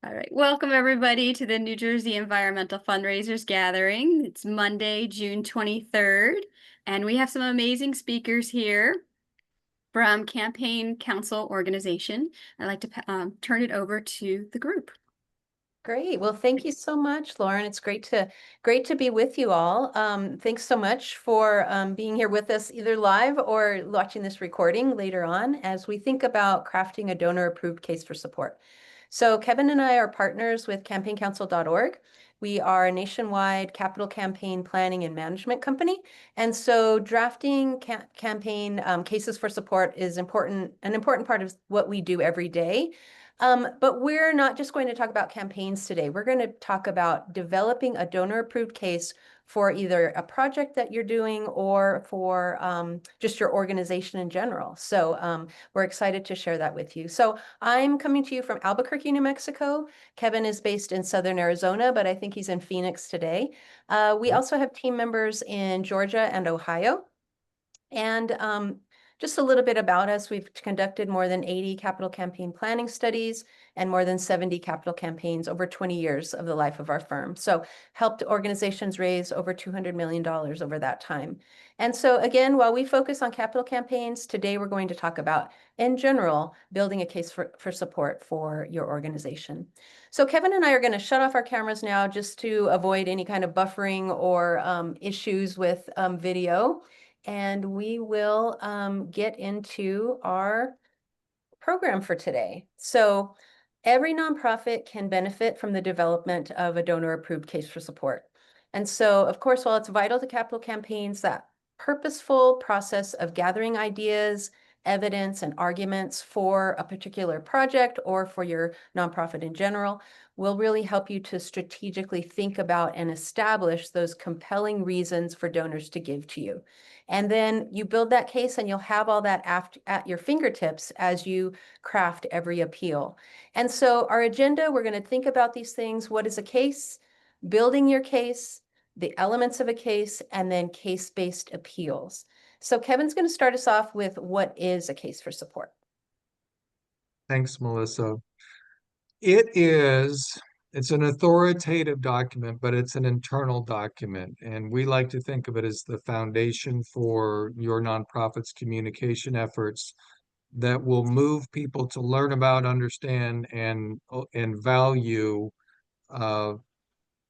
All right. Welcome, everybody, to the New Jersey Environmental Fundraisers Gathering. It's Monday, June 23rd, and we have some amazing speakers here from Campaign Council Organization. I'd like to turn it over to the group. Great. Well, thank you so much, Lauren. It's great to be with you all. Thanks so much for being here with us, either live or watching this recording later on as we think about crafting a donor-approved case for support. So Kevin and I are partners with campaignCouncil.org. We are a nationwide capital campaign planning and management company. And so drafting campaign cases for support is an important part of what we do every day. But we're not just going to talk about campaigns today. We're going to talk about developing a donor-approved case for either a project that you're doing or for just your organization in general. So we're excited to share that with you. So I'm coming to you from Albuquerque, New Mexico. Kevin is based in Southern Arizona, but I think he's in Phoenix today. We also have team members in Georgia and Ohio. And just a little bit about us. We've conducted more than 80 capital campaign planning studies and more than 70 capital campaigns over 20 years of the life of our firm. So helped organizations raise over $200 million over that time. And so again, while we focus on capital campaigns, today we're going to talk about, in general, building a case for support for your organization. So Kevin and I are going to shut off our cameras now just to avoid any kind of buffering or issues with video. And we will get into our program for today. So every nonprofit can benefit from the development of a donor-approved case for support. And so, of course, while it's vital to capital campaigns, that purposeful process of gathering ideas, evidence, and arguments for a particular project or for your nonprofit in general will really help you to strategically think about and establish those compelling reasons for donors to give to you. And then you build that case and you'll have all that at your fingertips as you craft every appeal. And so our agenda, we're going to think about these things. What is a case? Building your case, the elements of a case, and then case-based appeals. So Kevin's going to start us off with what is a case for support. Thanks, Melissa. It's an authoritative document, but it's an internal document. And we like to think of it as the foundation for your nonprofit's communication efforts that will move people to learn about, understand, and value,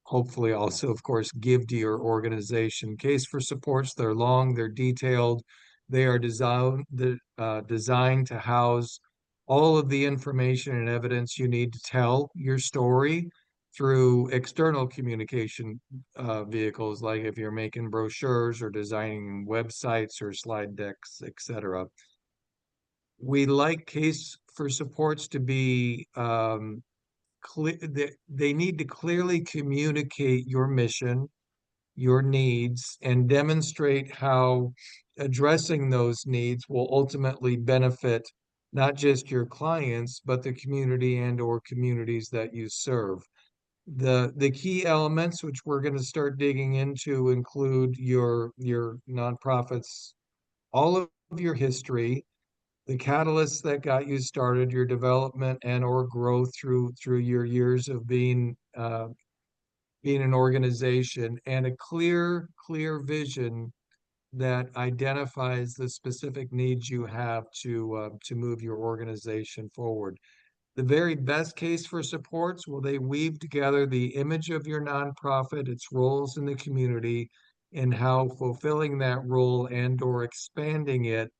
hopefully also, of course, give to your organization. Case for supports, they're long, they're detailed, they are designed to house all of the information and evidence you need to tell your story through external communication vehicles, like if you're making brochures or designing websites or slide decks, etc. We like case for supports to be clear. They need to clearly communicate your mission, your needs, and demonstrate how addressing those needs will ultimately benefit not just your clients, but the community and or communities that you serve. The key elements which we're going to start digging into include your nonprofit's all of your history, the catalysts that got you started, your development and or growth through your years of being an organization, and a clear vision that identifies the specific needs you have to move your organization forward. The very best case for supports, will they weave together the image of your nonprofit, its roles in the community, and how fulfilling that role and or expanding it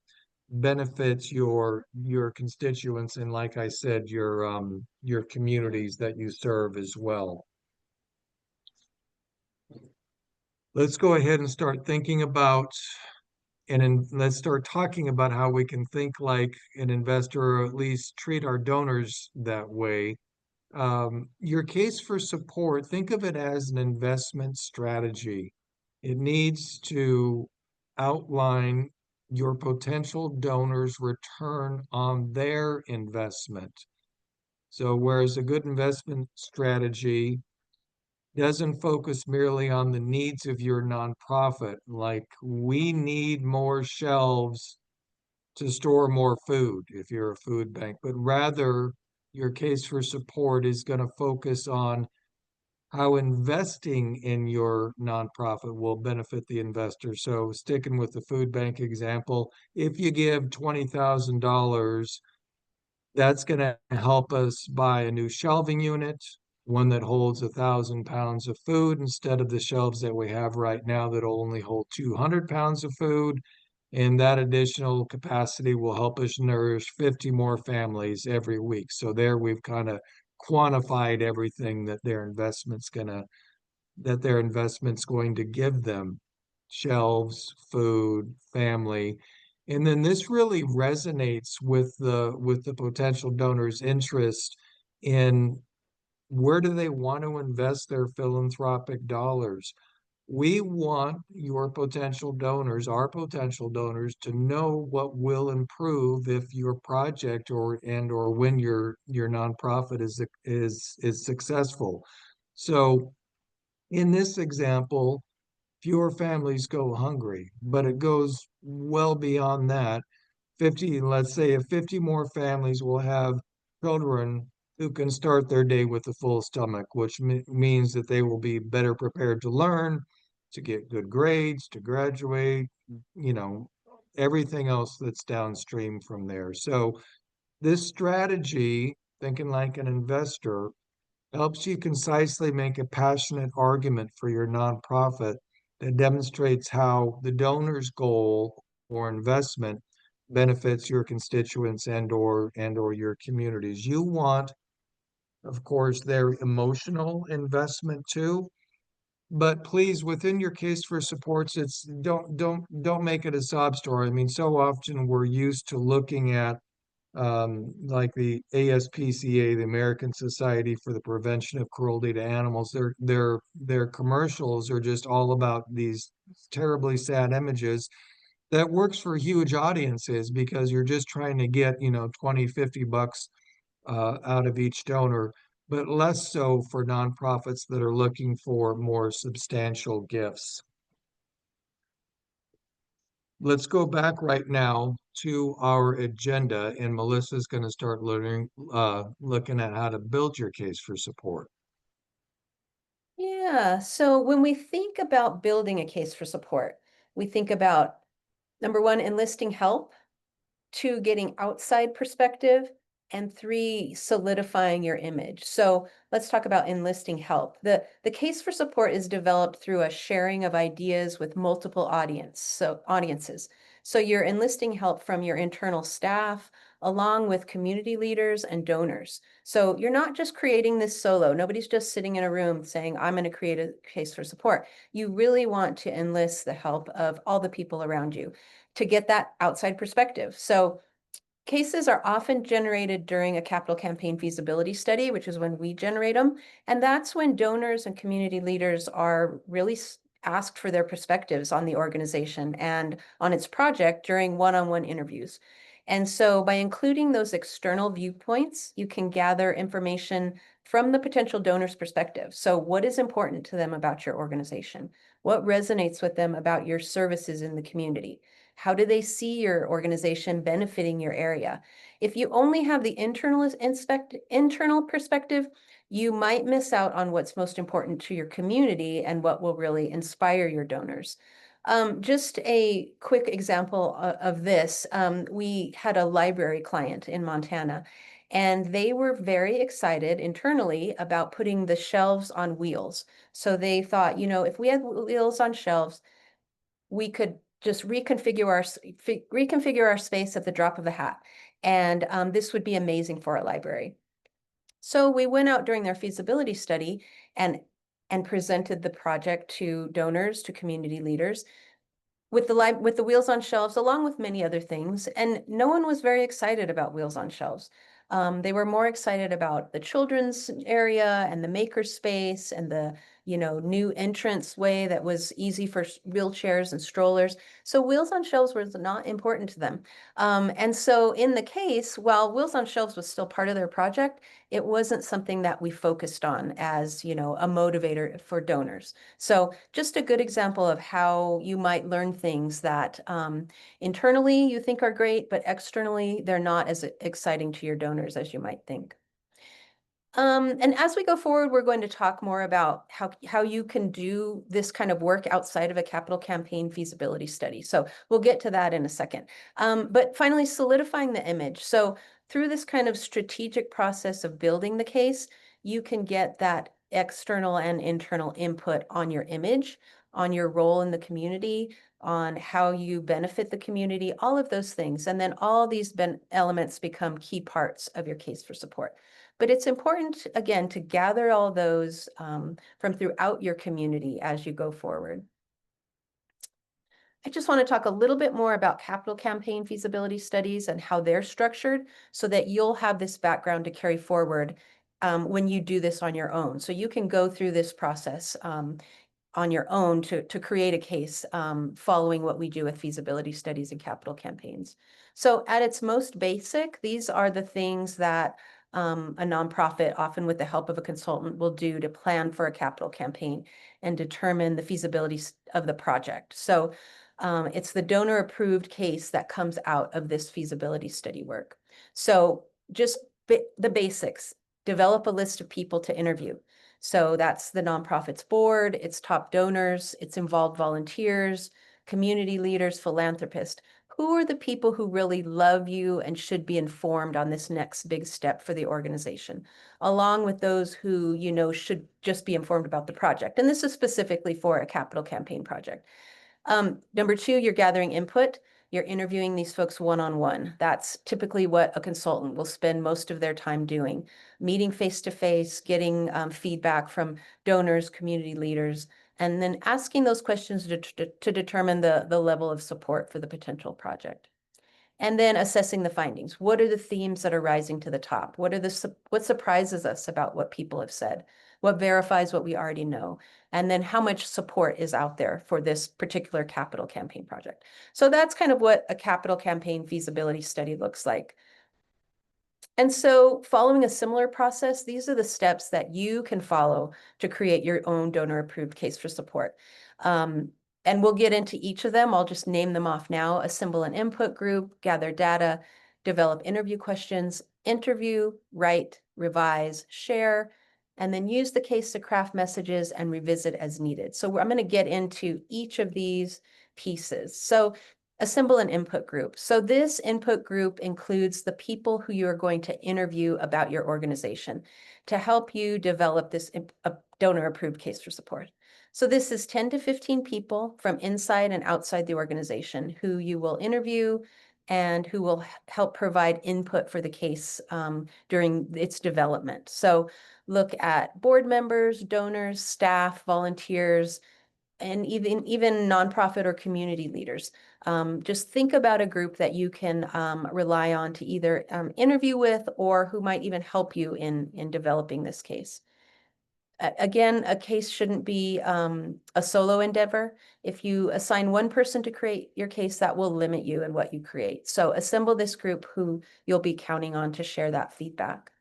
benefits your constituents, and like I said, your communities that you serve as well. Let's go ahead and start thinking about, let's start talking about how we can think like an investor, or at least treat our donors that way. Your case for support, think of it as an investment strategy. It needs to outline your potential donors' return on their investment. So whereas a good investment strategy doesn't focus merely on the needs of your nonprofit, like we need more shelves to store more food if you're a food bank, but rather your case for support is going to focus on how investing in your nonprofit will benefit the investor. So, sticking with the food bank example, if you give $20,000, that's going to help us buy a new shelving unit, one that holds 1,000 pounds of food instead of the shelves that we have right now that only hold 200 pounds of food. And that additional capacity will help us nourish 50 more families every week. So there we've kind of quantified everything that their investment's going to give them: shelves, food, family. And then this really resonates with the potential donors' interest in where do they want to invest their philanthropic dollars. We want your potential donors, our potential donors, to know what will improve if your project or when your nonprofit is successful. So in this example, fewer families go hungry, but it goes well beyond that. 50, let's say if 50 more families will have children who can start their day with a full stomach, which means that they will be better prepared to learn, to get good grades, to graduate, you know, everything else that's downstream from there. So this strategy, thinking like an investor, helps you concisely make a passionate argument for your nonprofit that demonstrates how the donor's goal or investment benefits your constituents and or your communities. You want, of course, their emotional investment too, but please, within your case for supports, it's don't make it a sob story. I mean, so often we're used to looking at like the ASPCA, the American Society for the Prevention of Cruelty to Animals. Their commercials are just all about these terribly sad images. That works for huge audiences because you're just trying to get, 20, $50 out of each donor, but less so for nonprofits that are looking for more substantial gifts. Let's go back right now to our agenda, and Melissa's going to start looking at how to build your case for support. Yeah, so when we think about building a case for support, we think about number one, enlisting help, two, getting outside perspective, and three, solidifying your image. So let's talk about enlisting help. The case for support is developed through a sharing of ideas with multiple audiences. So you're enlisting help from your internal staff, along with community leaders and donors. So you're not just creating this solo. Nobody's just sitting in a room saying, I'm going to create a case for support. You really want to enlist the help of all the people around you to get that outside perspective. So cases are often generated during a capital campaign feasibility study, which is when we generate them. And that's when donors and community leaders are really asked for their perspectives on the organization and on its project during one-on-one interviews. And so by including those external viewpoints, you can gather information from the potential donor's perspective. So what is important to them about your organization? What resonates with them about your services in the community? How do they see your organization benefiting your area? If you only have the internal perspective, you might miss out on what's most important to your community and what will really inspire your donors. Just a quick example of this. We had a library client in Montana, and they were very excited internally about putting the shelves on wheels. So they thought, if we had wheels on shelves, we could just reconfigure our space at the drop of a hat. And this would be amazing for a library. So we went out during their feasibility study and presented the project to donors, to community leaders, with the wheels on shelves, along with many other things. And no one was very excited about wheels on shelves. They were more excited about the children's area and the maker space and the new entrance way that was easy for wheelchairs and strollers. So wheels on shelves was not important to them. And so in the case, while wheels on shelves was still part of their project, it wasn't something that we focused on as, a motivator for donors. So just a good example of how you might learn things that internally you think are great, but externally they're not as exciting to your donors as you might think. And as we go forward, we're going to talk more about how you can do this kind of work outside of a capital campaign feasibility study. So we'll get to that in a second. But finally, solidifying the image. So through this kind of strategic process of building the case, you can get that external and internal input on your image, on your role in the community, on how you benefit the community, all of those things. And then all these elements become key parts of your case for support. But it's important, again, to gather all those from throughout your community as you go forward. I just want to talk a little bit more about capital campaign feasibility studies and how they're structured so that you'll have this background to carry forward when you do this on your own. So you can go through this process on your own to create a case following what we do with feasibility studies and capital campaigns. So at its most basic, these are the things that a nonprofit, often with the help of a consultant, will do to plan for a capital campaign and determine the feasibility of the project. So it's the donor approved case that comes out of this feasibility study work. So just the basics, develop a list of people to interview. So that's the nonprofit's board, its top donors, its involved volunteers, community leaders, philanthropists. Who are the people who really love you and should be informed on this next big step for the organization, along with those who you know should just be informed about the project? And this is specifically for a capital campaign project. Number two, you're gathering input. You're interviewing these folks one-on-one. That's typically what a consultant will spend most of their time doing, meeting face-to-face, getting feedback from donors, community leaders, and then asking those questions to determine the level of support for the potential project. And then assessing the findings. What are the themes that are rising to the top? What surprises us about what people have said? What verifies what we already know? And then how much support is out there for this particular capital campaign project? So that's kind of what a capital campaign feasibility study looks like. And so following a similar process, these are the steps that you can follow to create your own donor approved case for support. And we'll get into each of them. I'll just name them off now. Assemble an input group, gather data, develop interview questions, interview, write, revise, share, and then use the case to craft messages and revisit as needed. So I'm going to get into each of these pieces. So assemble an input group. So this input group includes the people who you are going to interview about your organization to help you develop this donor approved case for support. So this is 10 to 15 people from inside and outside the organization who you will interview and who will help provide input for the case during its development. So look at board members, donors, staff, volunteers, and even nonprofit or community leaders. Just think about a group that you can rely on to either interview with or who might even help you in developing this case. Again, a case shouldn't be a solo endeavor. If you assign one person to create your case, that will limit you in what you create. So assemble this group who you'll be counting on to share that feedback.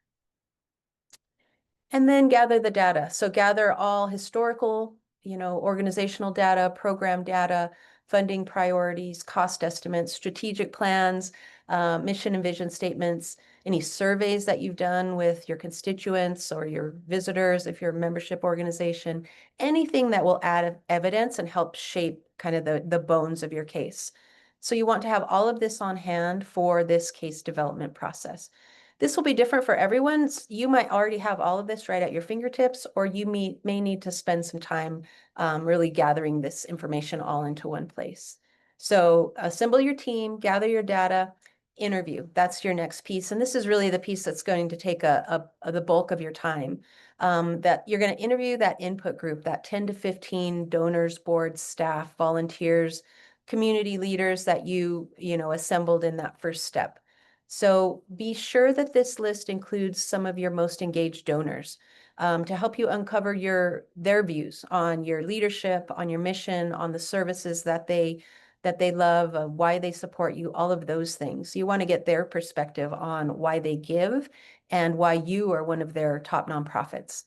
And then gather the data. So gather all historical, organizational data, program data, funding priorities, cost estimates, strategic plans, mission and vision statements, any surveys that you've done with your constituents or your visitors, if you're a membership organization, anything that will add evidence and help shape kind of the bones of your case. So you want to have all of this on hand for this case development process. This will be different for everyone. You might already have all of this right at your fingertips, or you may need to spend some time really gathering this information all into one place. So assemble your team, gather your data, interview. That's your next piece. And this is really the piece that's going to take the bulk of your time. That you're going to interview that input group, that 10 to 15 donors, boards, staff, volunteers, community leaders that you assembled in that first step. So be sure that this list includes some of your most engaged donors to help you uncover their views on your leadership, on your mission, on the services that they love, why they support you, all of those things. You want to get their perspective on why they give and why you are one of their top nonprofits.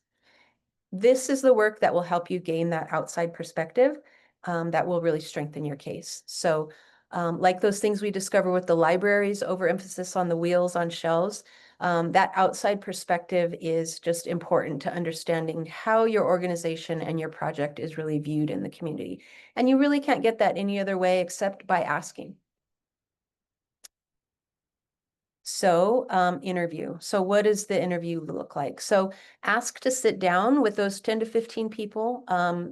This is the work that will help you gain that outside perspective that will really strengthen your case. So like those things we discover with the libraries, overemphasis on the wheels on shelves, That outside perspective is just important to understanding how your organization and your project is really viewed in the community. And you really can't get that any other way except by asking. So, interview. So what does the interview look like? So ask to sit down with those 10 to 15 people,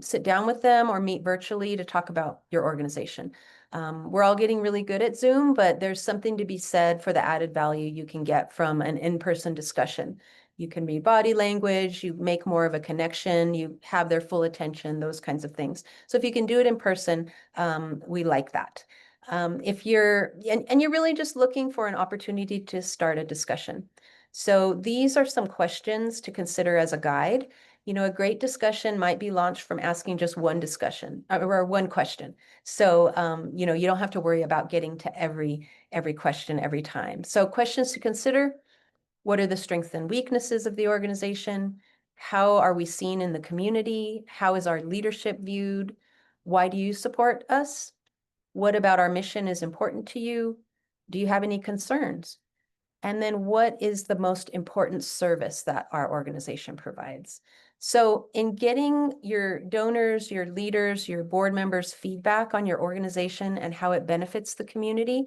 sit down with them or meet virtually to talk about your organization. We're all getting really good at Zoom, but there's something to be said for the added value you can get from an in-person discussion. You can read body language, you make more of a connection, you have their full attention, those kinds of things. So if you can do it in person, we like that. If you're, and you're really just looking for an opportunity to start a discussion. So these are some questions to consider as a guide. You know, a great discussion might be launched from asking just one discussion or one question. So, you know, you don't have to worry about getting to every question every time. So questions to consider: what are the strengths and weaknesses of the organization? How are we seen in the community? How is our leadership viewed? Why do you support us? What about our mission is important to you? Do you have any concerns? And then what is the most important service that our organization provides? So in getting your donors, your leaders, your board members' feedback on your organization and how it benefits the community,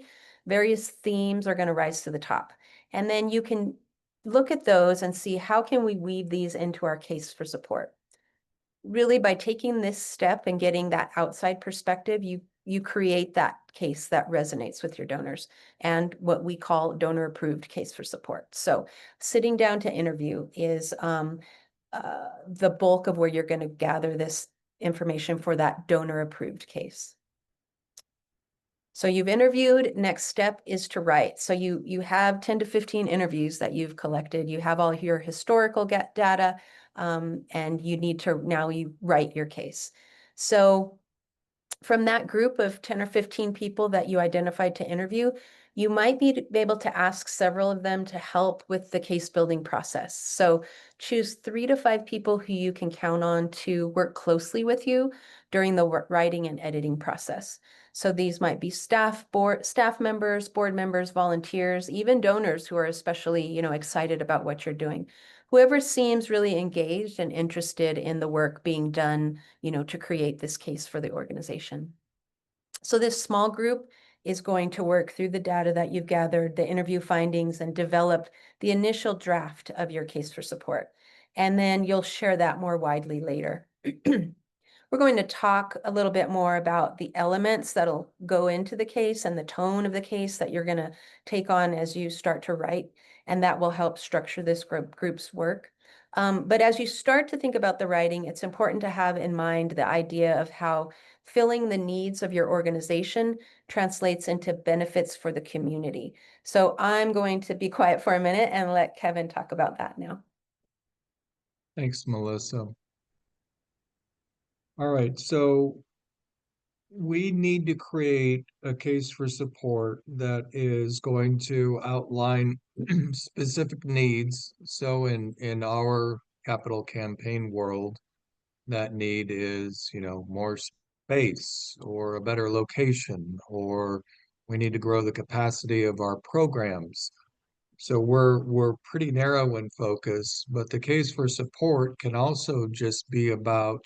various themes are going to rise to the top. And then you can look at those and see how can we weave these into our case for support. Really, by taking this step and getting that outside perspective, you create that case that resonates with your donors and what we call donor approved case for support. So sitting down to interview is the bulk of where you're going to gather this information for that donor approved case. So you've interviewed, next step is to write. So you have 10 to 15 interviews that you've collected. You have all your historical data, and you need to now you write your case. So from that group of 10 or 15 people that you identified to interview, you might be able to ask several of them to help with the case building process. So choose 3 to 5 people who you can count on to work closely with you during the writing and editing process. So these might be staff members, board members, volunteers, even donors who are especially, you know, excited about what you're doing. Whoever seems really engaged and interested in the work being done, you know, to create this case for the organization. So this small group is going to work through the data that you've gathered, the interview findings, and develop the initial draft of your case for support. And then you'll share that more widely later. We're going to talk a little bit more about the elements that'll go into the case and the tone of the case that you're going to take on as you start to write, and that will help structure this group's work. But as you start to think about the writing, it's important to have in mind the idea of how filling the needs of your organization translates into benefits for the community. So I'm going to be quiet for a minute and let Kevin talk about that now. Thanks, Melissa. All right, so we need to create a case for support that is going to outline specific needs. So in our capital campaign world, that need is, you know, more space or a better location, or we need to grow the capacity of our programs. So we're pretty narrow in focus, but the case for support can also just be about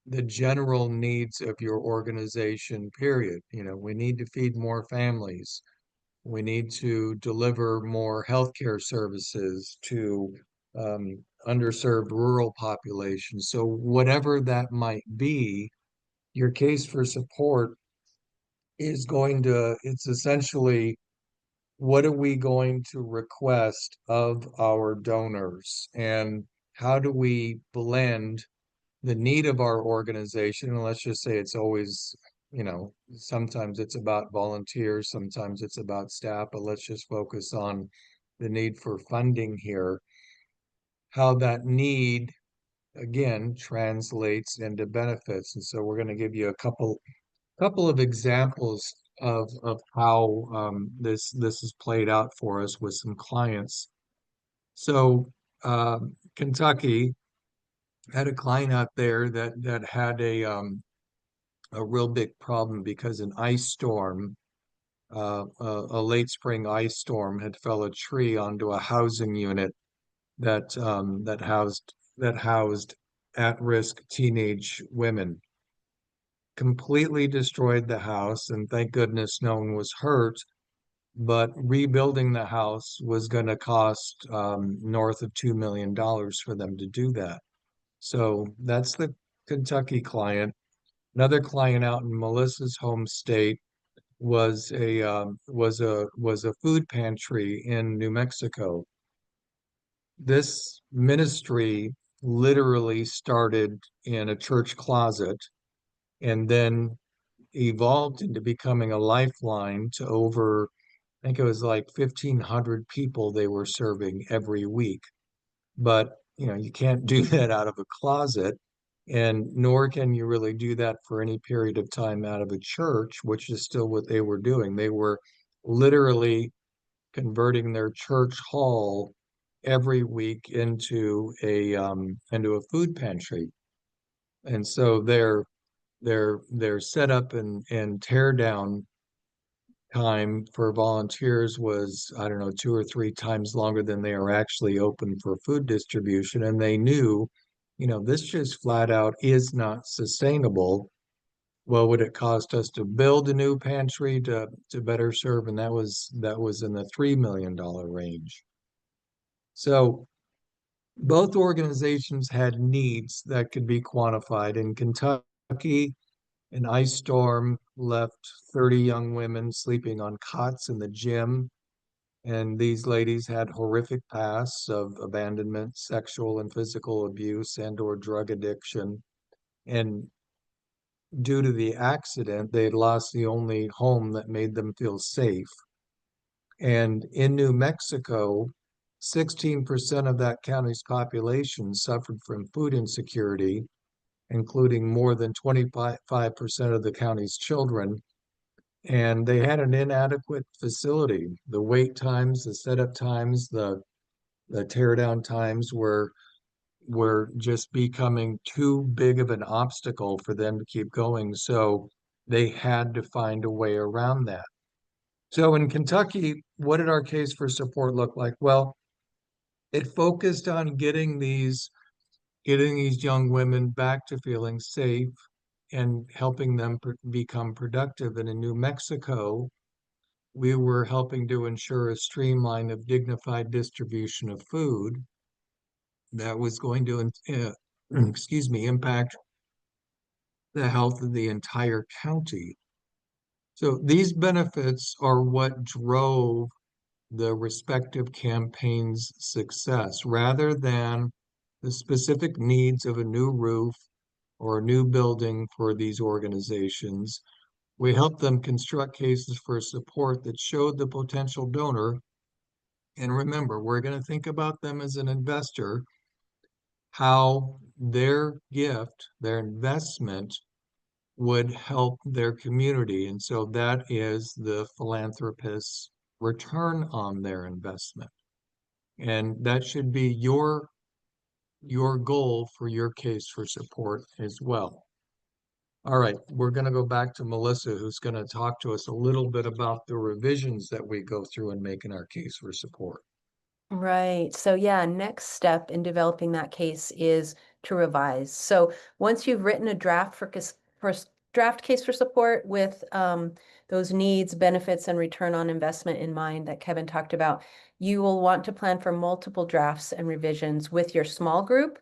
the general needs of your organization, period. You know, we need to feed more families. We need to deliver more healthcare services to underserved rural populations. So whatever that might be, your case for support is going to, it's essentially what are we going to request of our donors, and how do we blend the need of our organization? And let's just say it's always, you know, sometimes it's about volunteers, sometimes it's about staff, but let's just focus on the need for funding here. How that need, again, translates into benefits. And so we're going to give you a couple of examples of how this is played out for us with some clients. So Kentucky had a client out there that had a real big problem because an ice storm a late spring ice storm had fell a tree onto a housing unit that housed at-risk teenage women. Completely destroyed the house, and thank goodness no one was hurt. But rebuilding the house was going to cost north of $2 million for them to do that. So that's the Kentucky client. Another client out in Melissa's home state was a food pantry in New Mexico. This ministry literally started in a church closet and then evolved into becoming a lifeline to over, I think it was like 1,500 people they were serving every week. But, you can't do that out of a closet, and nor can you really do that for any period of time out of a church, which is still what they were doing. They were literally converting their church hall every week into a food pantry. And so their setup and tear down time for volunteers was, I don't know, 2 or 3 times longer than they are actually open for food distribution. And they knew, this just flat out is not sustainable. What would it cost us to build a new pantry to better serve? And that was in the $3 million range. So both organizations had needs that could be quantified. In Kentucky, an ice storm left 30 young women sleeping on cots in the gym. And these ladies had horrific pasts of abandonment, sexual and physical abuse, and/or drug addiction. And due to the accident, they had lost the only home that made them feel safe. And in New Mexico, 16% of that county's population suffered from food insecurity, including more than 25% of the county's children. And they had an inadequate facility. The wait times, the setup times, the tear down times were just becoming too big of an obstacle for them to keep going. So they had to find a way around that. So in Kentucky, what did our case for support look like? Well, it focused on getting these young women back to feeling safe and helping them become productive. And in New Mexico, we were helping to ensure a streamline of dignified distribution of food that was going to, excuse me, impact the health of the entire county. So these benefits are what drove the respective campaign's success, rather than the specific needs of a new roof or a new building for these organizations. We helped them construct cases for support that showed the potential donor. And remember, we're going to think about them as an investor, how their gift, their investment would help their community. And so that is the philanthropist's return on their investment. And that should be your goal for your case for support as well. All right, we're going to go back to Melissa, who's going to talk to us a little bit about the revisions that we go through in making our case for support. Right. So yeah, next step in developing that case is to revise. So once you've written a draft for draft case for support with those needs, benefits, and return on investment in mind that Kevin talked about, you will want to plan for multiple drafts and revisions with your small group.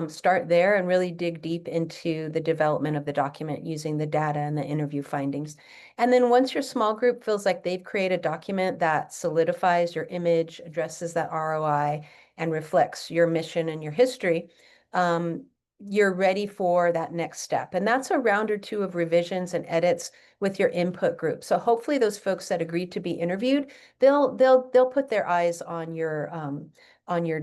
Start there and really dig deep into the development of the document using the data and the interview findings. And then once your small group feels like they've created a document that solidifies your image, addresses that ROI, and reflects your mission and your history, you're ready for that next step. And that's a round or two of revisions and edits with your input group. So hopefully those folks that agreed to be interviewed, they'll put their eyes on your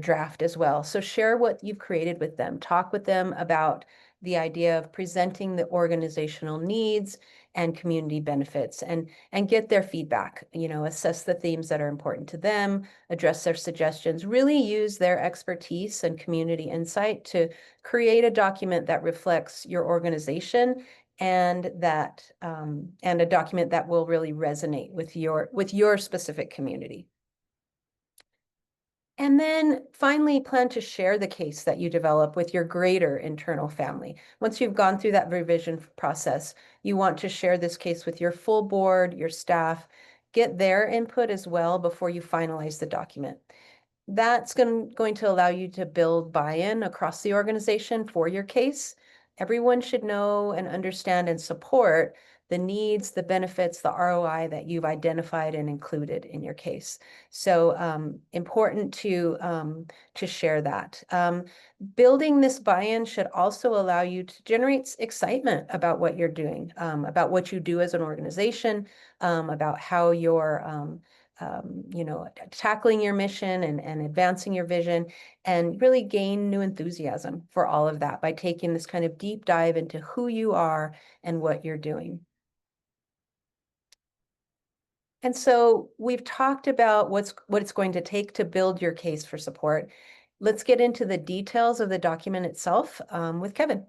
draft as well. So share what you've created with them. Talk with them about the idea of presenting the organizational needs and community benefits, and get their feedback, assess the themes that are important to them, address their suggestions, really use their expertise and community insight to create a document that reflects your organization and that and a document that will really resonate with your specific community. And then finally, plan to share the case that you develop with your greater internal family. Once you've gone through that revision process, you want to share this case with your full board, your staff, get their input as well before you finalize the document. That's going to allow you to build buy-in across the organization for your case. Everyone should know and understand and support the needs, the benefits, the ROI that you've identified and included in your case. So important to share that. Building this buy-in should also allow you to generate excitement about what you're doing, about what you do as an organization, about how you're tackling your mission and advancing your vision, and really gain new enthusiasm for all of that by taking this kind of deep dive into who you are and what you're doing. And so we've talked about what it's going to take to build your case for support. Let's get into the details of the document itself with Kevin.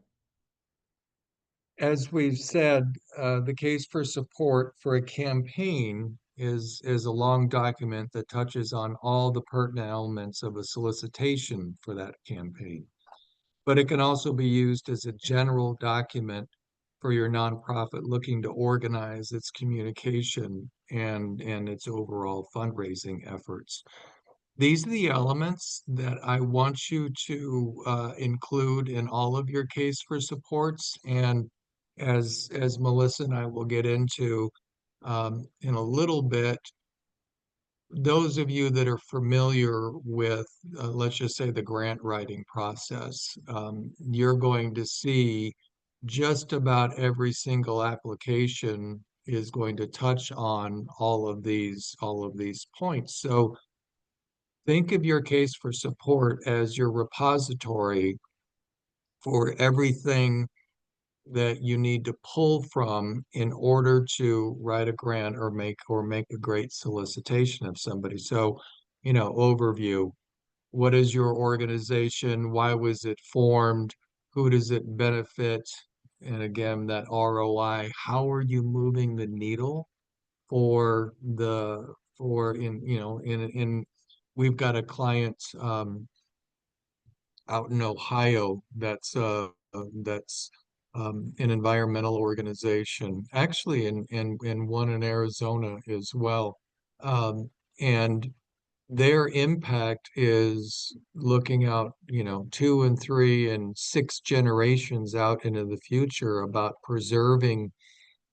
As we've said, the case for support for a campaign is a long document that touches on all the pertinent elements of a solicitation for that campaign. But it can also be used as a general document for your nonprofit looking to organize its communication and its overall fundraising efforts. These are the elements that I want you to include in all of your case for supports. And as Melissa and I will get into in a little bit, those of you that are familiar with, let's just say, the grant writing process, you're going to see just about every single application is going to touch on all of these points. So think of your case for support as your repository for everything that you need to pull from in order to write a grant or make a great solicitation of somebody. So, overview. What is your organization? Why was it formed? Who does it benefit? And again, that ROI. How are you moving the needle for the for in in we've got a client out in Ohio that's an environmental organization, actually in one in Arizona as well. And their impact is looking out, 2 and 3 and 6 generations out into the future about preserving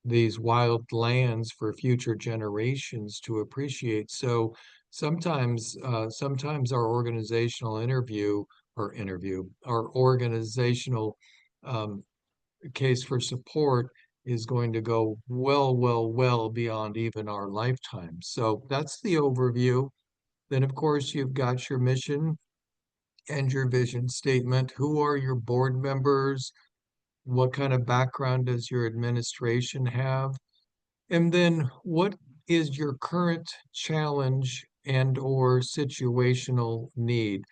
these wild lands for future generations to appreciate. So sometimes our organizational our organizational um, case for support is going to go well beyond even our lifetime. So that's the overview. Then, of course, you've got your mission and your vision statement. Who are your board members? What kind of background does your administration have? And then what is your current challenge and or situational need?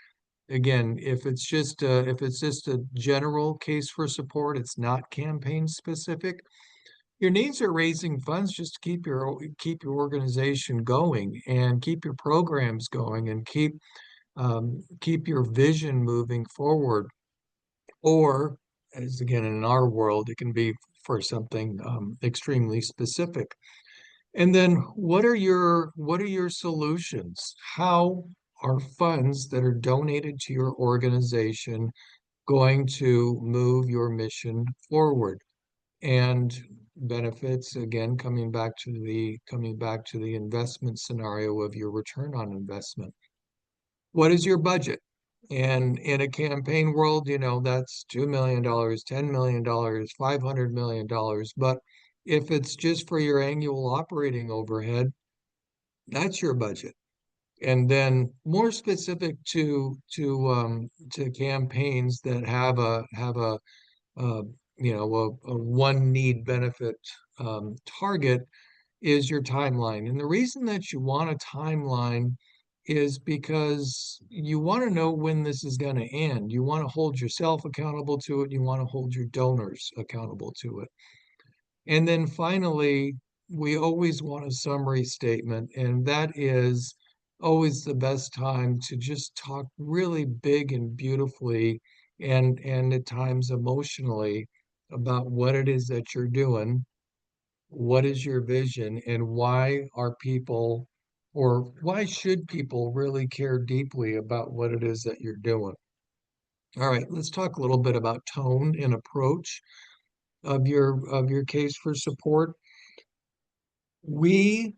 Again, if it's just a general case for support, it's not campaign specific. Your needs are raising funds just to keep your organization going and keep your programs going and keep your vision moving forward. Or, as again in our world, it can be for something extremely specific. And then what are your solutions? How are funds that are donated to your organization going to move your mission forward? And benefits, again, coming back to the investment scenario of your return on investment. What is your budget? And in a campaign world, that's $2 million, $10 million, $500 million. But if it's just for your annual operating overhead, that's your budget. And then more specific to campaigns that have a uh, a one need benefit target is your timeline. And the reason that you want a timeline is because you want to know when this is going to end. You want to hold yourself accountable to it. You want to hold your donors accountable to it. And then finally, we always want a summary statement, and that is always the best time to just talk really big and beautifully and at times emotionally about what it is that you're doing, what is your vision, and why are people or why should people really care deeply about what it is that you're doing. All right, let's talk a little bit about tone and approach of your case for support. We,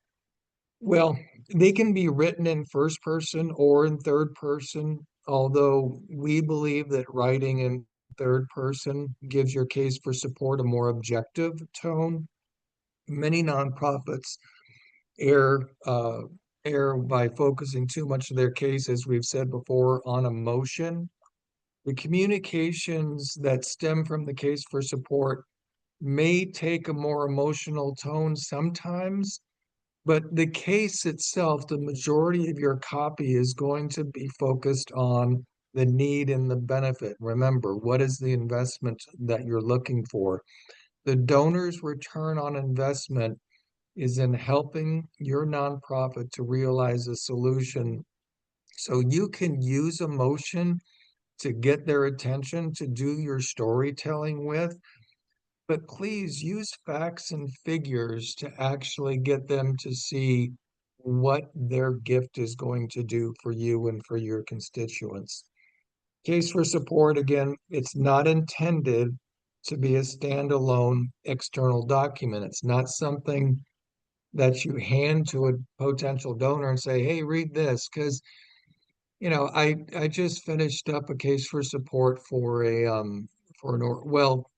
well, they can be written in first person or in third person, although we believe that writing in third person gives your case for support a more objective tone. Many nonprofits err uh, err by focusing too much of their case, as we've said before, on emotion. The communications that stem from the case for support may take a more emotional tone sometimes, but the case itself, the majority of your copy is going to be focused on the need and the benefit. Remember, what is the investment that you're looking for? The donor's return on investment is in helping your nonprofit to realize a solution. So you can use emotion to get their attention, to do your storytelling with, but please use facts and figures to actually get them to see what their gift is going to do for you and for your constituents. Case for support, again, it's not intended to be a standalone external document. It's not something that you hand to a potential donor and say, hey, read this. Because, I just finished up a case for support for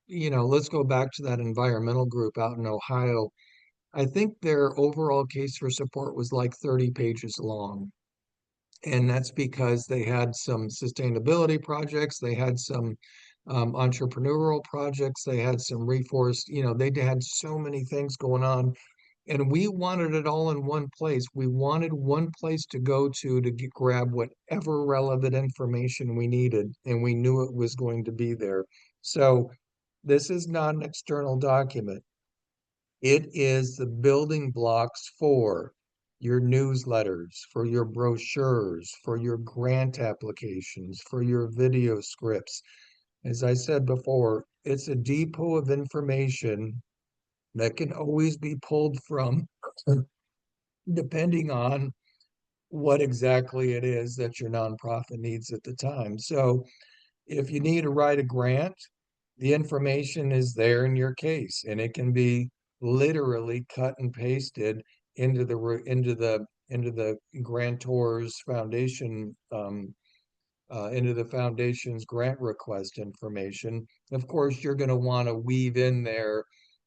let's go back to that environmental group out in Ohio. I think their overall case for support was like 30 pages long. And that's because they had some sustainability projects, they had some entrepreneurial projects, they had some reforest, they had so many things going on. And we wanted it all in one place. We wanted one place to go to grab whatever relevant information we needed, and we knew it was going to be there. So this is not an external document. It is the building blocks for your newsletters, for your brochures, for your grant applications, for your video scripts. As I said before, it's a depot of information that can always be pulled from depending on what exactly it is that your nonprofit needs at the time. So if you need to write a grant, the information is there in your case, and it can be literally cut and pasted into the grantor's foundation into the foundation's grant request information. Of course, you're going to want to weave in their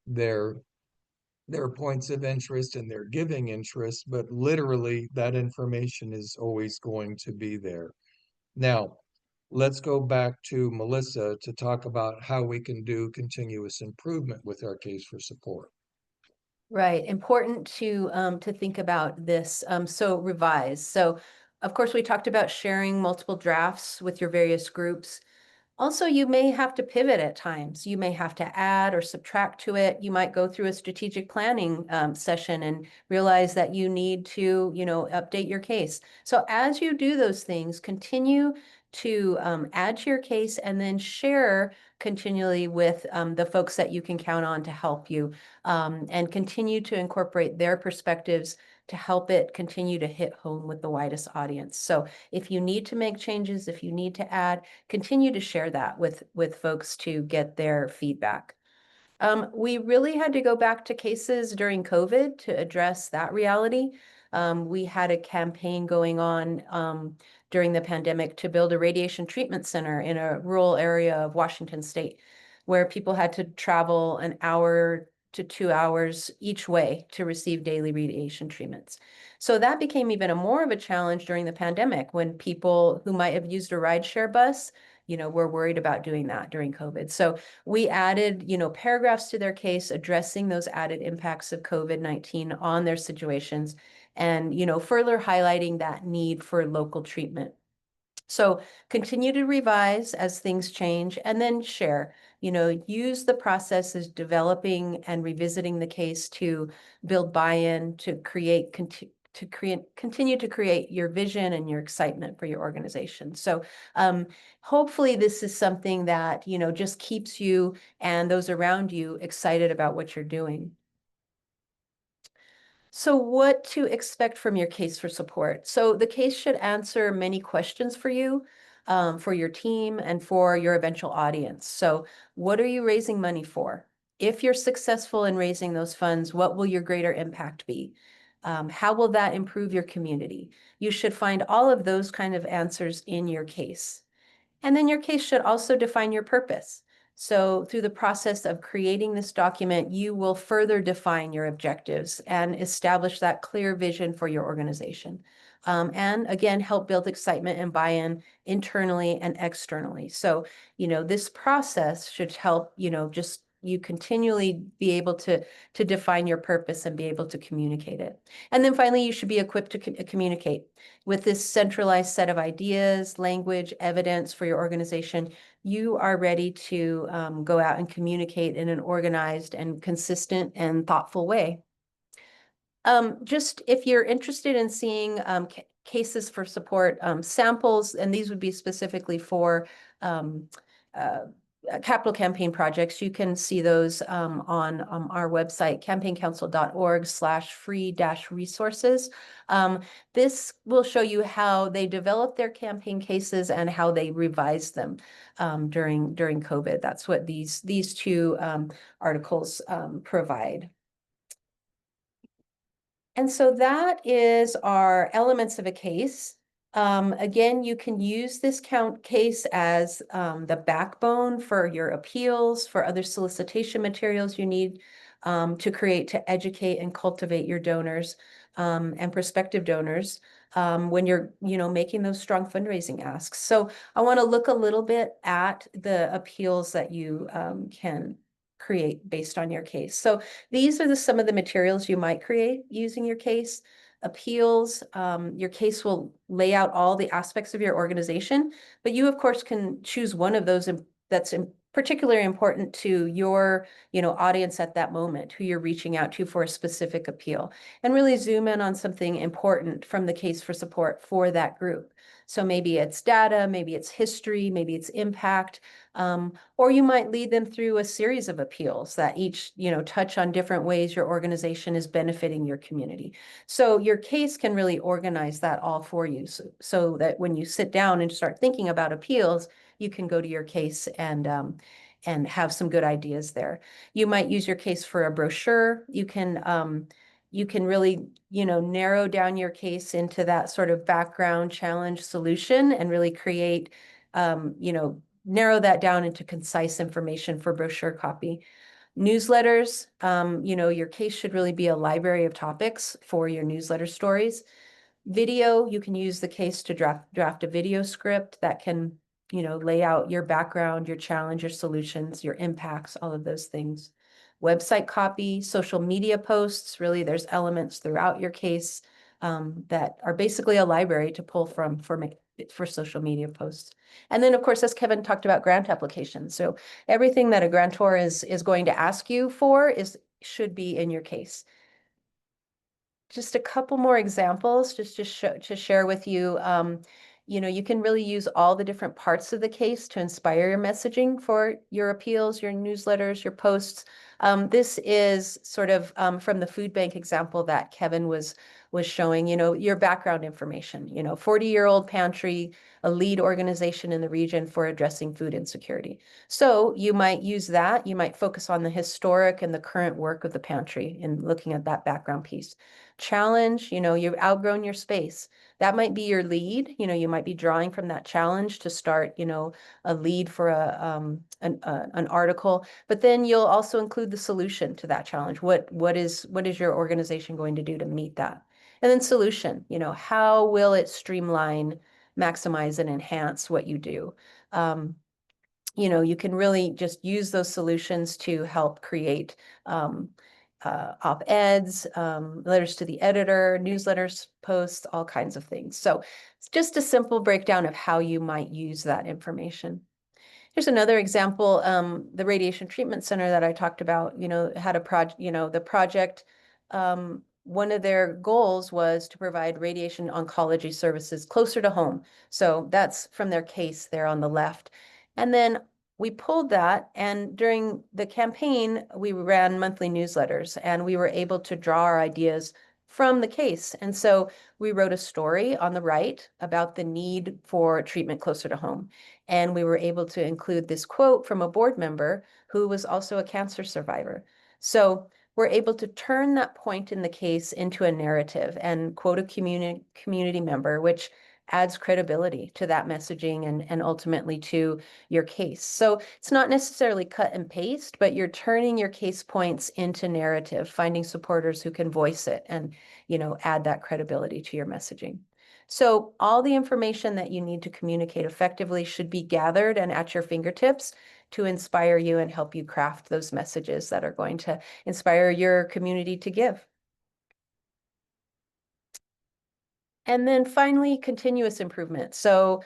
their points of interest and their giving interest, but literally that information is always going to be there. Now, let's go back to Melissa to talk about how we can do continuous improvement with our case for support. Right. Important to think about this. So revise. So of course, we talked about sharing multiple drafts with your various groups. Also, you may have to pivot at times. You may have to add or subtract to it. You might go through a strategic planning session and realize that you need to, update your case. So as you do those things, continue to add to your case and then share continually with the folks that you can count on to help you, and continue to incorporate their perspectives to help it continue to hit home with the widest audience. So if you need to make changes, if you need to add, continue to share that with folks to get their feedback. We really had to go back to cases during COVID to address that reality. We had a campaign going on during the pandemic to build a radiation treatment center in a rural area of Washington State, where people had to travel an hour to 2 hours each way to receive daily radiation treatments. So that became even more of a challenge during the pandemic when people who might have used a rideshare bus, were worried about doing that during COVID. So we added, paragraphs to their case addressing those added impacts of COVID-19 on their situations and, further highlighting that need for local treatment. So continue to revise as things change and then share. Use the process as developing and revisiting the case to build buy-in, to continue to create your vision and your excitement for your organization. So hopefully this is something that, just keeps you and those around you excited about what you're doing. So what to expect from your case for support? So the case should answer many questions for you, for your team, and for your eventual audience. So what are you raising money for? If you're successful in raising those funds, what will your greater impact be? How will that improve your community? You should find all of those kind of answers in your case. And then your case should also define your purpose. So through the process of creating this document, you will further define your objectives and establish that clear vision for your organization. And again, help build excitement and buy-in internally and externally. So, this process should help, just you continually be able to define your purpose and be able to communicate it. And then finally, you should be equipped to communicate. With this centralized set of ideas, language, evidence for your organization, you are ready to go out and communicate in an organized and consistent and thoughtful way. Just if you're interested in seeing cases for support, samples, and these would be specifically for capital campaign projects, you can see those on our website, campaignCouncil.org/free-resources. This will show you how they develop their campaign cases and how they revise them during COVID. That's what these two articles provide. And so that is our elements of a case. Again, you can use this case as the backbone for your appeals, for other solicitation materials you need to educate and cultivate your donors and prospective donors when you're, making those strong fundraising asks. So I want to look a little bit at the appeals that you can create based on your case. So these are some of the materials you might create using your case. Appeals, your case will lay out all the aspects of your organization, but you of course can choose one of those that's particularly important to your, audience at that moment, who you're reaching out to for a specific appeal, and really zoom in on something important from the case for support for that group. So maybe it's data, maybe it's history, maybe it's impact, or you might lead them through a series of appeals that each, touch on different ways your organization is benefiting your community. So your case can really organize that all for you, so that when you sit down and start thinking about appeals, you can go to your case and have some good ideas there. You might use your case for a brochure. You can really, narrow down your case into that sort of background, challenge, solution, and really create, narrow that down into concise information for brochure copy. Newsletters, your case should really be a library of topics for your newsletter stories. Video, you can use the case to draft a video script that can, lay out your background, your challenge, your solutions, your impacts, all of those things. Website copy, social media posts, really there's elements throughout your case that are basically a library to pull from for social media posts. And then of course, as Kevin talked about, grant applications. So everything that a grantor is going to ask you for should be in your case. Just a couple more examples just to share with you. You can really use all the different parts of the case to inspire your messaging for your appeals, your newsletters, your posts. This is sort of from the food bank example that Kevin was showing, your background information, 40-year-old pantry, a lead organization in the region for addressing food insecurity. So you might use that. You might focus on the historic and the current work of the pantry and looking at that background piece. Challenge, you've outgrown your space. That might be your lead. You might be drawing from that challenge to start, a lead for an article, but then you'll also include the solution to that challenge. What is your organization going to do to meet that? And then solution, how will it streamline, maximize, and enhance what you do? You can really just use those solutions to help create op-eds, letters to the editor, newsletters, posts, all kinds of things. So it's just a simple breakdown of how you might use that information. Here's another example. The radiation treatment center that I talked about, had a project, the project, one of their goals was to provide radiation oncology services closer to home. So that's from their case there on the left. And then we pulled that, and during the campaign, we ran monthly newsletters, and we were able to draw our ideas from the case. And so we wrote a story on the right about the need for treatment closer to home. And we were able to include this quote from a board member who was also a cancer survivor. So we're able to turn that point in the case into a narrative and quote a community member, which adds credibility to that messaging and ultimately to your case. So it's not necessarily cut and paste, but you're turning your case points into narrative, finding supporters who can voice it and, add that credibility to your messaging. So all the information that you need to communicate effectively should be gathered and at your fingertips to inspire you and help you craft those messages that are going to inspire your community to give. And then finally, continuous improvement. So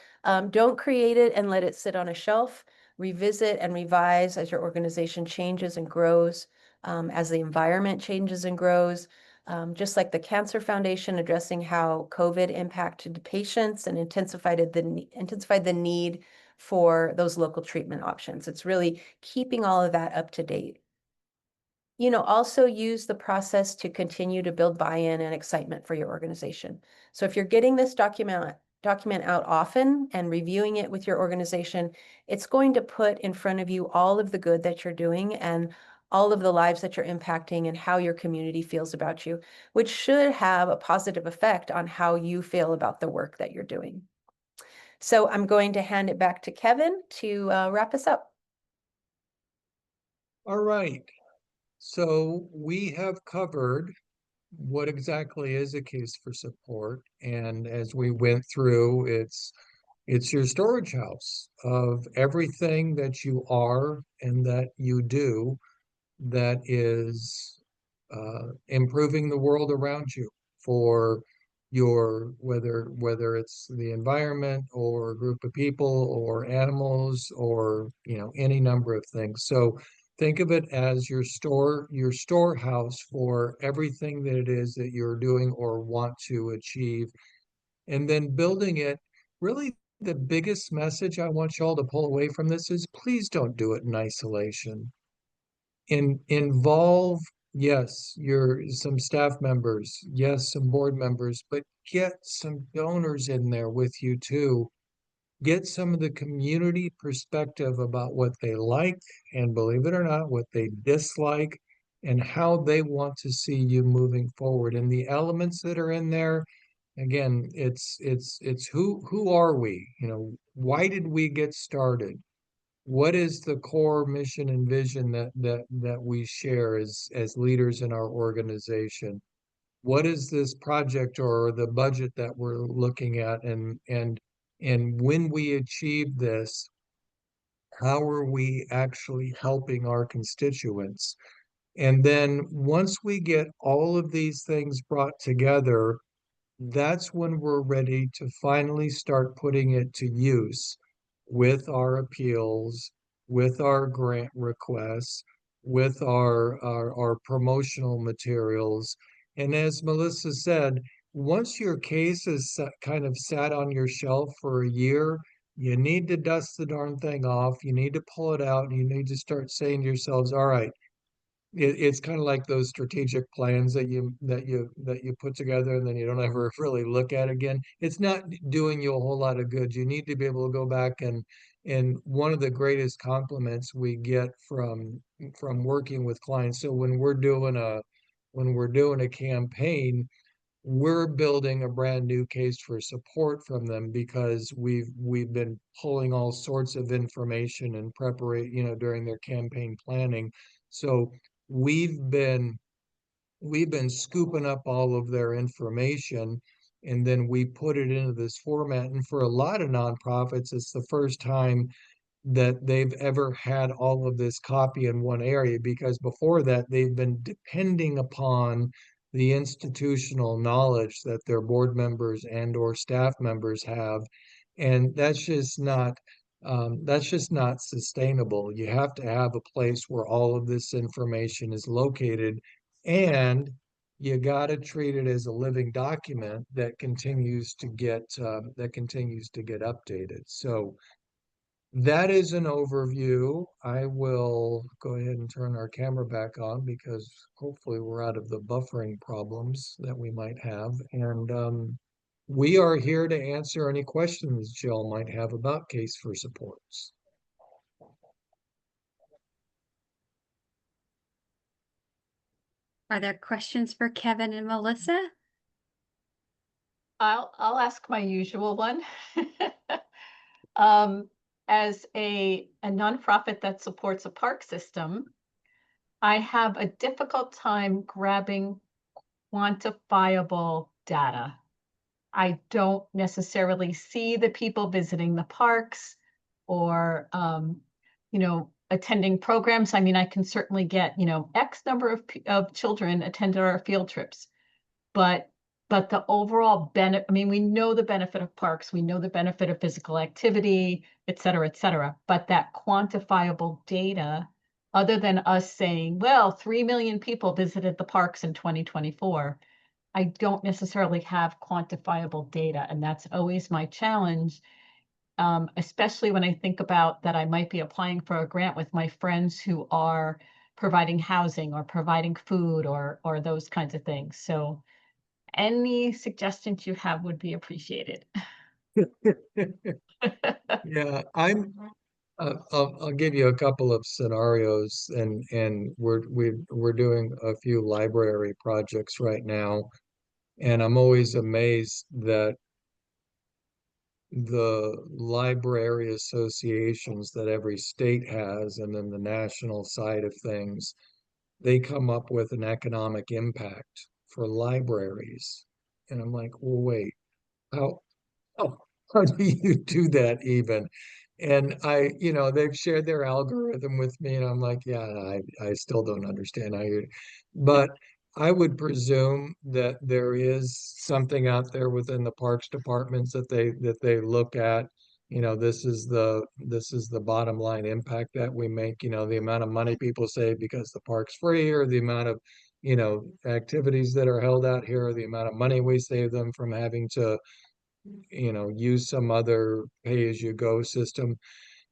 don't create it and let it sit on a shelf. Revisit and revise as your organization changes and grows, as the environment changes and grows. Just like the Cancer Foundation addressing how COVID impacted patients and intensified the need for those local treatment options. It's really keeping all of that up to date. Also use the process to continue to build buy-in and excitement for your organization. So if you're getting this document out often and reviewing it with your organization, it's going to put in front of you all of the good that you're doing and all of the lives that you're impacting and how your community feels about you, which should have a positive effect on how you feel about the work that you're doing. So I'm going to hand it back to Kevin to wrap us up. All right. So we have covered what exactly is a case for support. And as we went through, it's your storage house of everything that you are and that you do that is improving the world around you for your whether it's the environment or a group of people or animals or any number of things. So think of it as your storehouse for everything that it is that you're doing or want to achieve, and then building it. Really, the biggest message I want y'all to pull away from this is please don't do it in isolation. Involve, yes, some staff members, yes, some board members, but get some donors in there with you too. Get some of the community perspective about what they like and, believe it or not, what they dislike and how they want to see you moving forward. And the elements that are in there, again, it's who are we? Why did we get started? What is the core mission and vision that we share as leaders in our organization? What is this project or the budget that we're looking at, and when we achieve this, how are we actually helping our constituents? And then once we get all of these things brought together, that's when we're ready to finally start putting it to use with our appeals, with our grant requests, with our promotional materials. And as Melissa said, once your case is kind of sat on your shelf for a year, you need to dust the darn thing off. You need to pull it out, and you need to start saying to yourselves, all right, it's kind of like those strategic plans that you put together and then you don't ever really look at again. It's not doing you a whole lot of good. You need to be able to go back, and one of the greatest compliments we get from working with clients. So when we're doing a campaign, we're building a brand new case for support from them because we've been pulling all sorts of information and preparation, during their campaign planning. So we've been scooping up all of their information, and then we put it into this format. And for a lot of nonprofits, it's the first time that they've ever had all of this copy in one area, because before that they've been depending upon the institutional knowledge that their board members and or staff members have, and that's just not sustainable. You have to have a place where all of this information is located, and you got to treat it as a living document that continues to get updated. So that is an overview. I will go ahead and turn our camera back on because hopefully we're out of the buffering problems that we might have. And we are here to answer any questions Jill might have about case for supports. Are there questions for Kevin and Melissa? I'll ask my usual one. As a nonprofit that supports a park system, I have a difficult time grabbing quantifiable data. I don't necessarily see the people visiting the parks or, attending programs. I mean, I can certainly get, X number of children attended our field trips, but the overall benefit, I mean, we know the benefit of parks, we know the benefit of physical activity, et cetera, but that quantifiable data, other than us saying, well, 3 million people visited the parks in 2024, I don't necessarily have quantifiable data, and that's always my challenge, especially when I think about that I might be applying for a grant with my friends who are providing housing or providing food or those kinds of things. So any suggestions you have would be appreciated. Yeah, I'll give you a couple of scenarios, and we're doing a few library projects right now, and I'm always amazed that the library associations that every state has, and then the national side of things, they come up with an economic impact for libraries. And I'm like, well, wait, how, how do you do that even? And they've shared their algorithm with me, and I'm like, yeah, I still don't understand how you, but I would presume that there is something out there within the parks departments that they look at. This is the bottom line impact that we make, the amount of money people save because the park's free, or the amount of, activities that are held out here, or the amount of money we save them from having to use some other pay-as-you-go system.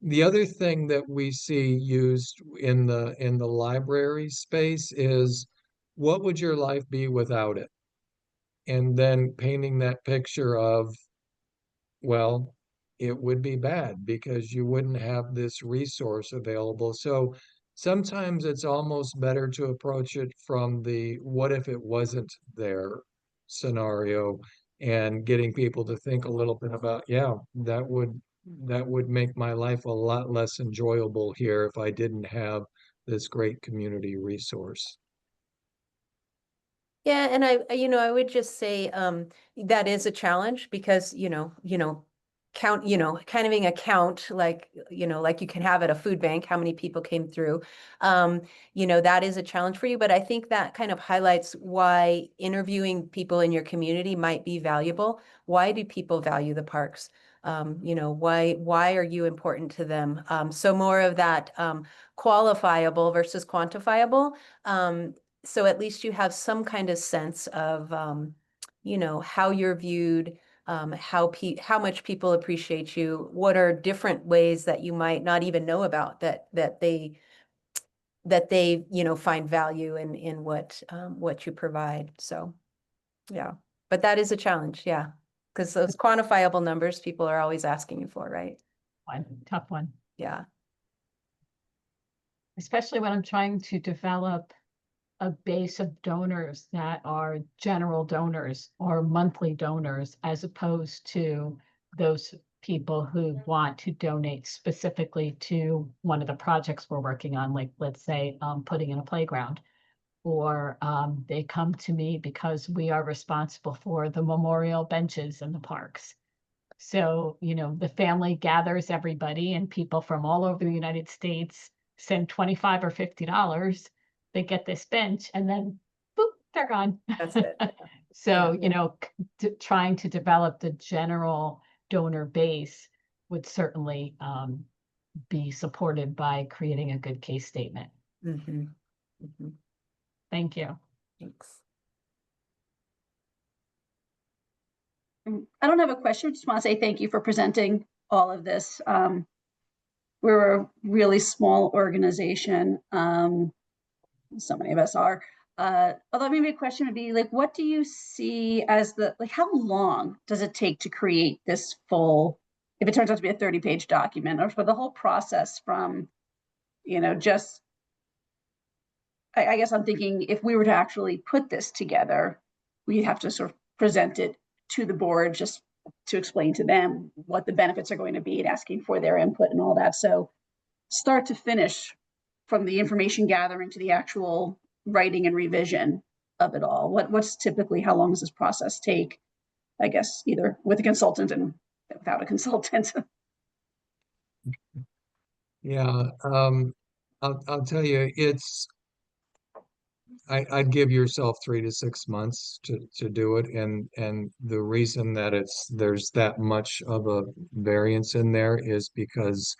The other thing that we see used in the library space is, what would your life be without it? And then painting that picture of, well, it would be bad because you wouldn't have this resource available. So sometimes it's almost better to approach it from the what if it wasn't there scenario, and getting people to think a little bit about, yeah, that would make my life a lot less enjoyable here if I didn't have this great community resource. Yeah, and I would just say that is a challenge because, count, kind of being a count like you can have at a food bank, how many people came through. That is a challenge for you, but I think that kind of highlights why interviewing people in your community might be valuable. Why do people value the parks? Why are you important to them? So more of that qualifiable versus quantifiable. So at least you have some kind of sense of, how you're viewed, how much people appreciate you, what are different ways that you might not even know about that they find value in what you provide. So yeah, but that is a challenge, yeah, because those quantifiable numbers people are always asking you for, right? Tough one, Yeah. especially when I'm trying to develop a base of donors that are general donors or monthly donors, as opposed to those people who want to donate specifically to one of the projects we're working on, like let's say putting in a playground, or they come to me because we are responsible for the memorial benches in the parks. So, the family gathers everybody, and people from all over the United States send $25 or $50. They get this bench, and then boop, they're gone. That's it. So, Yeah. trying to develop the general donor base would certainly be supported by creating a good case statement. Mhm. Mhm. Thank you. Thanks. I don't have a question. Just want to say thank you for presenting all of this. We're a really small organization. So many of us are. Although maybe a question would be like, what do you see as how long does it take to create this full, if it turns out to be a 30-page document, or for the whole process from, just, I guess I'm thinking if we were to actually put this together, we'd have to sort of present it to the board just to explain to them what the benefits are going to be and asking for their input and all that. So start to finish, from the information gathering to the actual writing and revision of it all, what's typically, how long does this process take? I guess either with a consultant and without a consultant. Yeah, I'll tell you, I'd give yourself 3 to 6 months to do it, and the reason that there's that much of a variance in there is because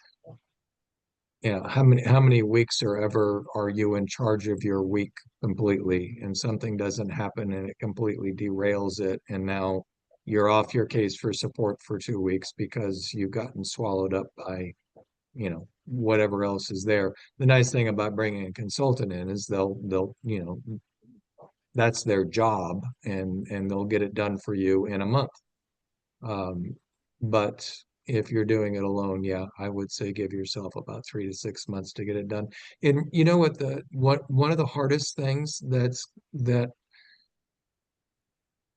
how many weeks are you in charge of your week completely, and something doesn't happen and it completely derails it, and now you're off your case for support for 2 weeks because you've gotten swallowed up by whatever else is there. The nice thing about bringing a consultant in is they'll that's their job, and they'll get it done for you in a month. But if you're doing it alone, yeah, I would say give yourself about 3 to 6 months to get it done. And you know what one of the hardest things that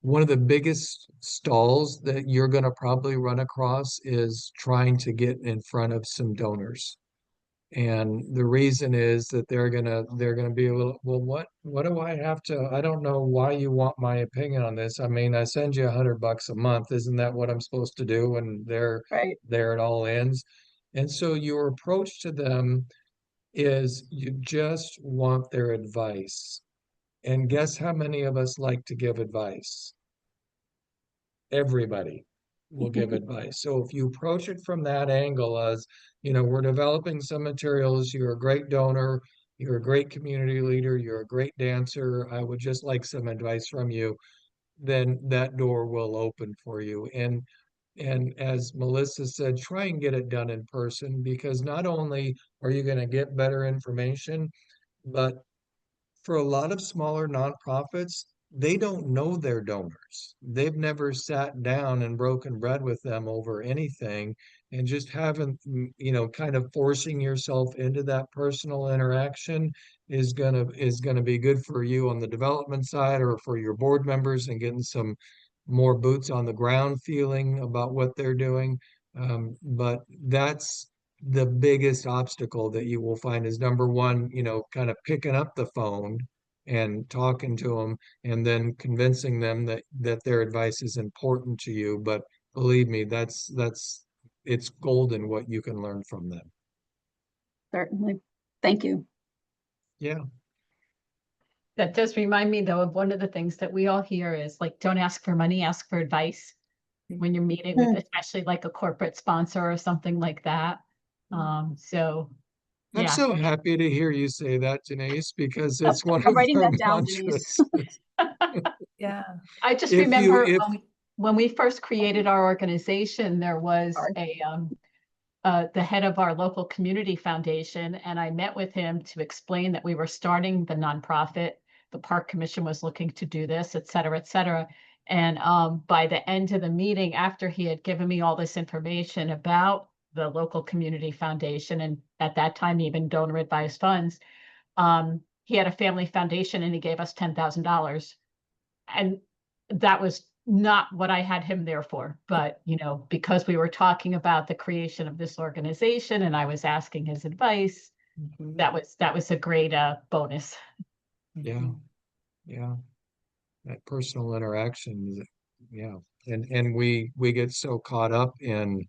one of the biggest stalls that you're going to probably run across is trying to get in front of some donors. And the reason is that they're gonna be a little, well, what do I have to, I don't know why you want my opinion on this. I mean, I send you $100 a month. Isn't that what I'm supposed to do? And Right. there it all ends. And so your approach to them is you just want their advice. And guess how many of us like to give advice? Everybody will give advice. So if you approach it from that angle as, we're developing some materials, you're a great donor, you're a great community leader, you're a great dancer, I would just like some advice from you, then that door will open for you. And as Melissa said, try and get it done in person, because not only are you going to get better information, but for a lot of smaller nonprofits, they don't know their donors. They've never sat down and broken bread with them over anything, and just haven't, kind of forcing yourself into that personal interaction is gonna be good for you on the development side, or for your board members, and getting some more boots on the ground feeling about what they're doing. But that's the biggest obstacle that you will find is, number one, kind of picking up the phone and talking to them, and then convincing them that their advice is important to you. But believe me, it's golden what you can learn from them. Certainly. Thank you. Yeah. That does remind me, though, of one of the things that we all hear is like, don't ask for money, ask for advice when you're meeting with, especially like a corporate sponsor or something like that. So I'm yeah. so happy to hear you say that, Denise, because it's one I'm of writing our that down, Denise. mantras. Yeah. I just If you remember if when we first created our organization, there was Sorry. the head of our local community foundation, and I met with him to explain that we were starting the nonprofit. The park commission was looking to do this, et cetera, et cetera. And by the end of the meeting, after he had given me all this information about the local community foundation, and at that time, even donor advised funds, he had a family foundation and he gave us $10,000. And that was not what I had him there for. But, because we were talking about the creation of this organization and I was asking his advice, Mhm. that was a great bonus. Yeah, Mhm. yeah, that personal interaction is, yeah, And we get so caught up in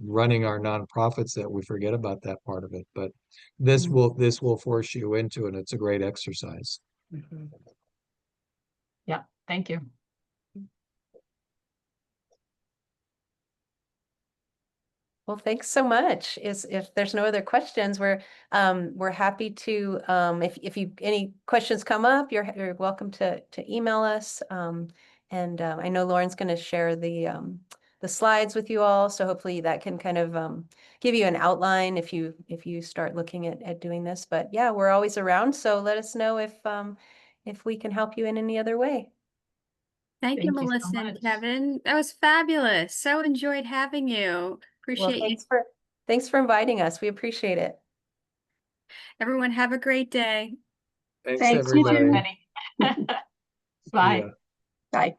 running our nonprofits that we forget about that part of it. But this will force you into it. It's a great exercise. Mhm. Yeah, thank you. Well, thanks so much. If there's no other questions, we're happy to, if you, any questions come up, you're welcome to email us. And I know Lauren's going to share the slides with you all. So hopefully that can kind of give you an outline if you start looking at doing this. But yeah, we're always around. So let us know if we can help you in any other way. Thank you, Thank you so Melissa and much. Kevin. That was fabulous. So enjoyed having you. Well, Appreciate you. thanks for inviting us. We appreciate it. Everyone have a great day. Thanks, Thanks, you everybody. too. Betty. See Bye. ya. Bye.